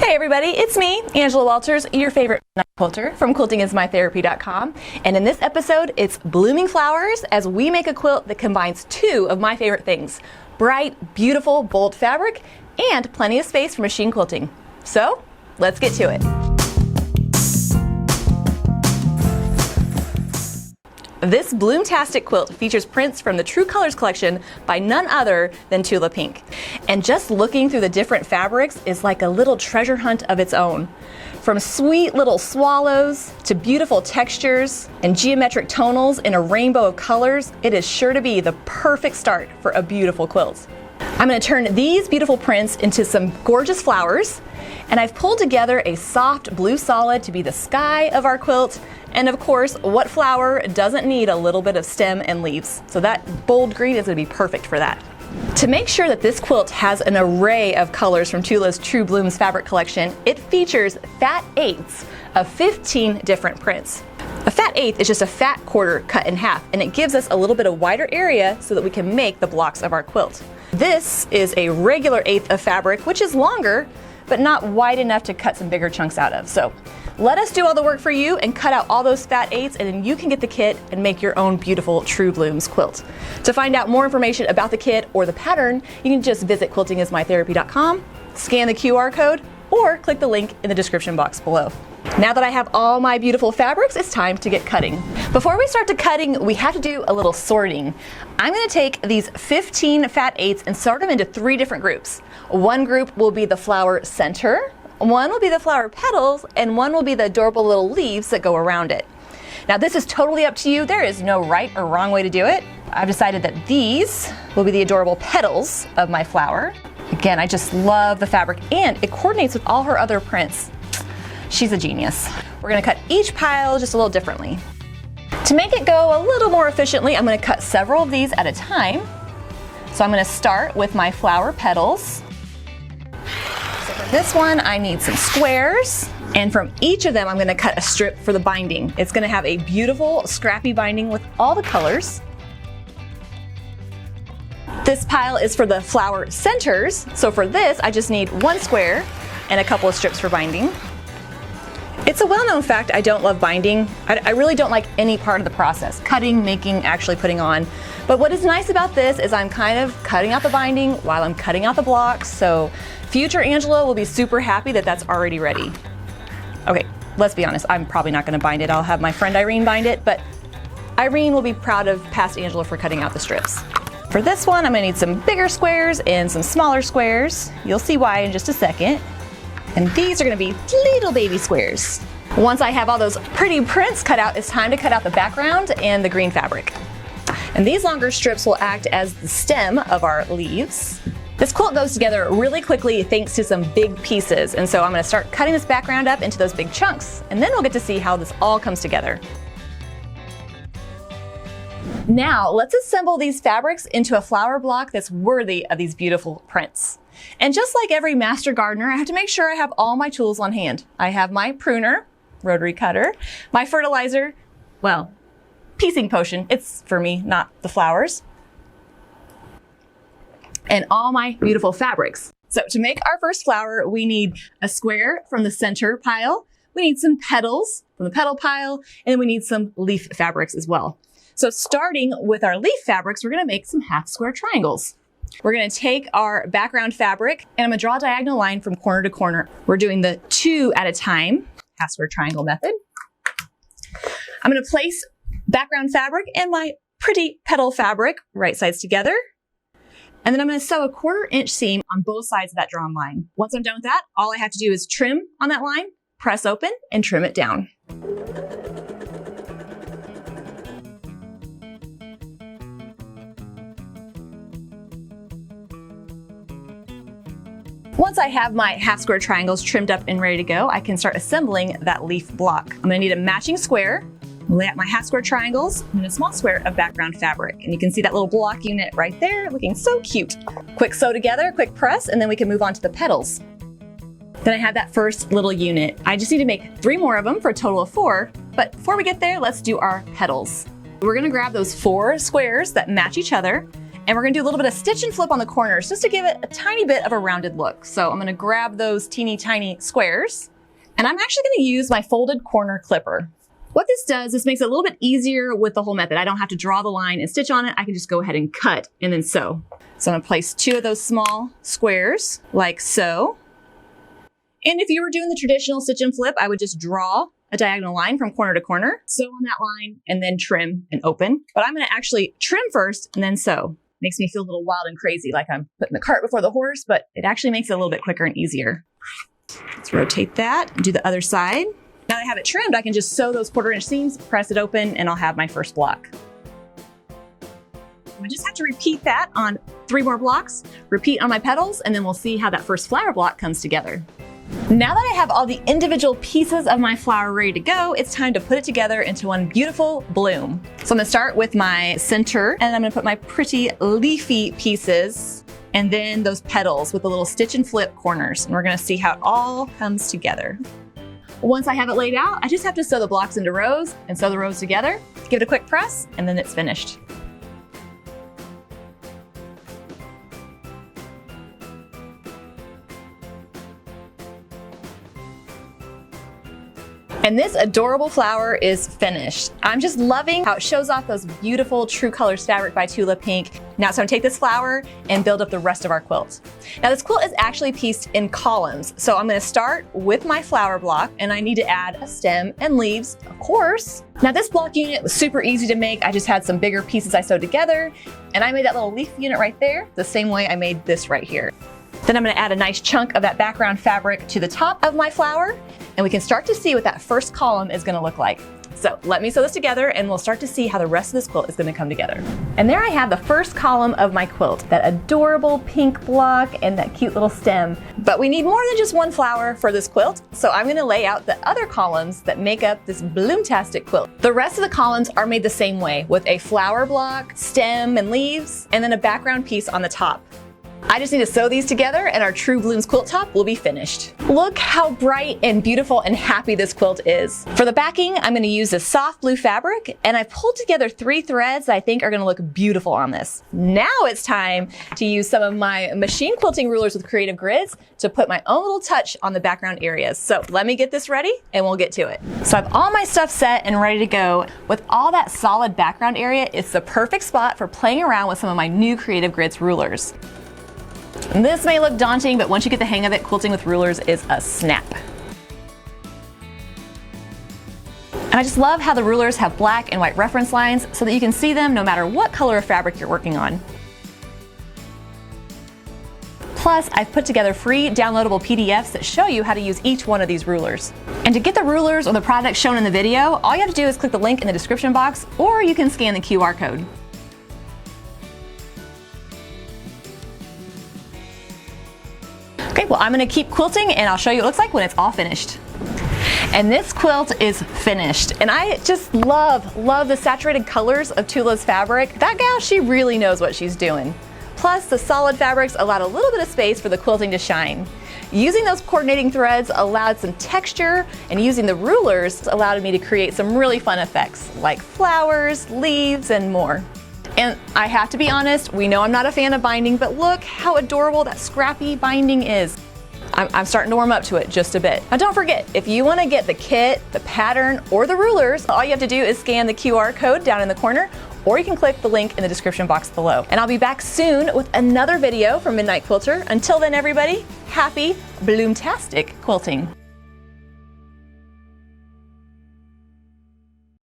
Hey everybody, it's me, Angela Walters, your favorite quilter from quiltingismytherapy.com. And in this episode, it's blooming flowers as we make a quilt that combines two of my favorite things: bright, beautiful, bold fabric and plenty of space for machine quilting. So, let's get to it. This Bloomtastic quilt features prints from the True Colors collection by none other than Tula Pink. And just looking through the different fabrics is like a little treasure hunt of its own. From sweet little swallows to beautiful textures and geometric tonals in a rainbow of colors, it is sure to be the perfect start for a beautiful quilt. I'm going to turn these beautiful prints into some gorgeous flowers, and I've pulled together a soft blue solid to be the sky of our quilt. And of course, what flower doesn't need a little bit of stem and leaves? So that bold green is going to be perfect for that. To make sure that this quilt has an array of colors from Tula's True Blooms fabric collection, it features fat eighths of 15 different prints. A fat eighth is just a fat quarter cut in half, and it gives us a little bit of wider area so that we can make the blocks of our quilt. This is a regular eighth of fabric, which is longer, but not wide enough to cut some bigger chunks out of. So let us do all the work for you and cut out all those fat eighths, and then you can get the kit and make your own beautiful True Blooms quilt. To find out more information about the kit or the pattern, you can just visit quiltingismytherapy.com, scan the QR code, or click the link in the description box below. Now that I have all my beautiful fabrics, it's time to get cutting. Before we start the cutting, we have to do a little sorting. I'm going to take these 15 fat eighths and sort them into 3 different groups. One group will be the flower center, one will be the flower petals, and one will be the adorable little leaves that go around it. Now this is totally up to you. There is no right or wrong way to do it. I've decided that these will be the adorable petals of my flower. Again, I just love the fabric and it coordinates with all her other prints. She's a genius. We're going to cut each pile just a little differently. To make it go a little more efficiently, I'm going to cut several of these at a time. So I'm going to start with my flower petals. So for this one, I need some squares. And from each of them, I'm going to cut a strip for the binding. It's going to have a beautiful scrappy binding with all the colors. This pile is for the flower centers. So for this, I just need 1 square and a couple of strips for binding. It's a well-known fact I don't love binding. I really don't like any part of the process: cutting, making, actually putting on. But what is nice about this is I'm kind of cutting out the binding while I'm cutting out the blocks, so future Angela will be super happy that that's already ready. Okay, let's be honest, I'm probably not going to bind it. I'll have my friend Irene bind it, but Irene will be proud of past Angela for cutting out the strips. For this one, I'm going to need some bigger squares and some smaller squares. You'll see why in just a second. And these are going to be little baby squares. Once I have all those pretty prints cut out, it's time to cut out the background and the green fabric. And these longer strips will act as the stem of our leaves. This quilt goes together really quickly thanks to some big pieces. And so I'm going to start cutting this background up into those big chunks, and then we'll get to see how this all comes together. Now let's assemble these fabrics into a flower block that's worthy of these beautiful prints. And just like every master gardener, I have to make sure I have all my tools on hand. I have my pruner, rotary cutter, my fertilizer, well, piecing potion. It's for me, not the flowers. And all my beautiful fabrics. So to make our first flower, we need a square from the center pile. We need some petals from the petal pile, and we need some leaf fabrics as well. So starting with our leaf fabrics, we're going to make some half square triangles. We're going to take our background fabric and I'm going to draw a diagonal line from corner to corner. We're doing the 2 at a time, half square triangle method. I'm going to place background fabric and my pretty petal fabric right sides together. And then I'm going to sew a 1/4 inch seam on both sides of that drawn line. Once I'm done with that, all I have to do is trim on that line, press open, and trim it down. Once I have my half square triangles trimmed up and ready to go, I can start assembling that leaf block. I'm going to need a matching square, lay out my half square triangles, and a small square of background fabric. And you can see that little block unit right there looking so cute. Quick sew together, quick press, and then we can move on to the petals. Then I have that first little unit. I just need to make 3 more of them for a total of 4. But before we get there, let's do our petals. We're going to grab those 4 squares that match each other, And we're gonna do a little bit of stitch and flip on the corners just to give it a tiny bit of a rounded look. So I'm gonna grab those teeny tiny squares, and I'm actually gonna use my folded corner clipper. What this does, this makes it a little bit easier with the whole method. I don't have to draw the line and stitch on it. I can just go ahead and cut and then sew. So I'm gonna place 2 of those small squares like so. And if you were doing the traditional stitch and flip, I would just draw a diagonal line from corner to corner, sew on that line, and then trim and open. But I'm gonna actually trim first and then sew. Makes me feel a little wild and crazy, like I'm putting the cart before the horse, but it actually makes it a little bit quicker and easier. Let's rotate that and do the other side. Now that I have it trimmed, I can just sew those 1/4 inch seams, press it open, and I'll have my first block. I just have to repeat that on 3 more blocks, repeat on my petals, and then we'll see how that first flower block comes together. Now that I have all the individual pieces of my flower ready to go, it's time to put it together into one beautiful bloom. So I'm gonna start with my center, and I'm gonna put my pretty leafy pieces, and then those petals with the little stitch and flip corners. And we're gonna see how it all comes together. Once I have it laid out, I just have to sew the blocks into rows and sew the rows together, give it a quick press, and then it's finished. And this adorable flower is finished. I'm just loving how it shows off those beautiful True Colors fabric by Tula Pink. Now it's time to take this flower and build up the rest of our quilt. Now this quilt is actually pieced in columns. So I'm gonna start with my flower block, and I need to add a stem and leaves, of course. Now this block unit was super easy to make. I just had some bigger pieces I sewed together, and I made that little leaf unit right there the same way I made this right here. Then I'm gonna add a nice chunk of that background fabric to the top of my flower, and we can start to see what that first column is gonna look like. So let me sew this together, and we'll start to see how the rest of this quilt is gonna come together. And there I have the first column of my quilt, that adorable pink block and that cute little stem. But we need more than just one flower for this quilt, so I'm gonna lay out the other columns that make up this bloomtastic quilt. The rest of the columns are made the same way, with a flower block, stem and leaves, and then a background piece on the top. I just need to sew these together and our True Blooms quilt top will be finished. Look how bright and beautiful and happy this quilt is. For the backing, I'm gonna use this soft blue fabric, and I've pulled together 3 threads that I think are gonna look beautiful on this. Now it's time to use some of my machine quilting rulers with creative grids to put my own little touch on the background areas. So let me get this ready and we'll get to it. So I have all my stuff set and ready to go. With all that solid background area, it's the perfect spot for playing around with some of my new creative grids rulers. This may look daunting, but once you get the hang of it, quilting with rulers is a snap. And I just love how the rulers have black and white reference lines so that you can see them no matter what color of fabric you're working on. Plus, I've put together free downloadable PDFs that show you how to use each one of these rulers. And to get the rulers or the products shown in the video, all you have to do is click the link in the description box, or you can scan the QR code. Okay, well, I'm gonna keep quilting and I'll show you what it looks like when it's all finished. And this quilt is finished. And I just love the saturated colors of Tula's fabric. That gal, she really knows what she's doing. Plus, the solid fabrics allowed a little bit of space for the quilting to shine. Using those coordinating threads allowed some texture, and using the rulers allowed me to create some really fun effects, like flowers, leaves, and more. And I have to be honest, we know I'm not a fan of binding, but look how adorable that scrappy binding is. I'm starting to warm up to it just a bit. Now don't forget, if you want to get the kit, the pattern, or the rulers, all you have to do is scan the QR code down in the corner, or you can click the link in the description box below. And I'll be back soon with another video from Midnight Quilter. Until then, everybody, happy bloomtastic quilting.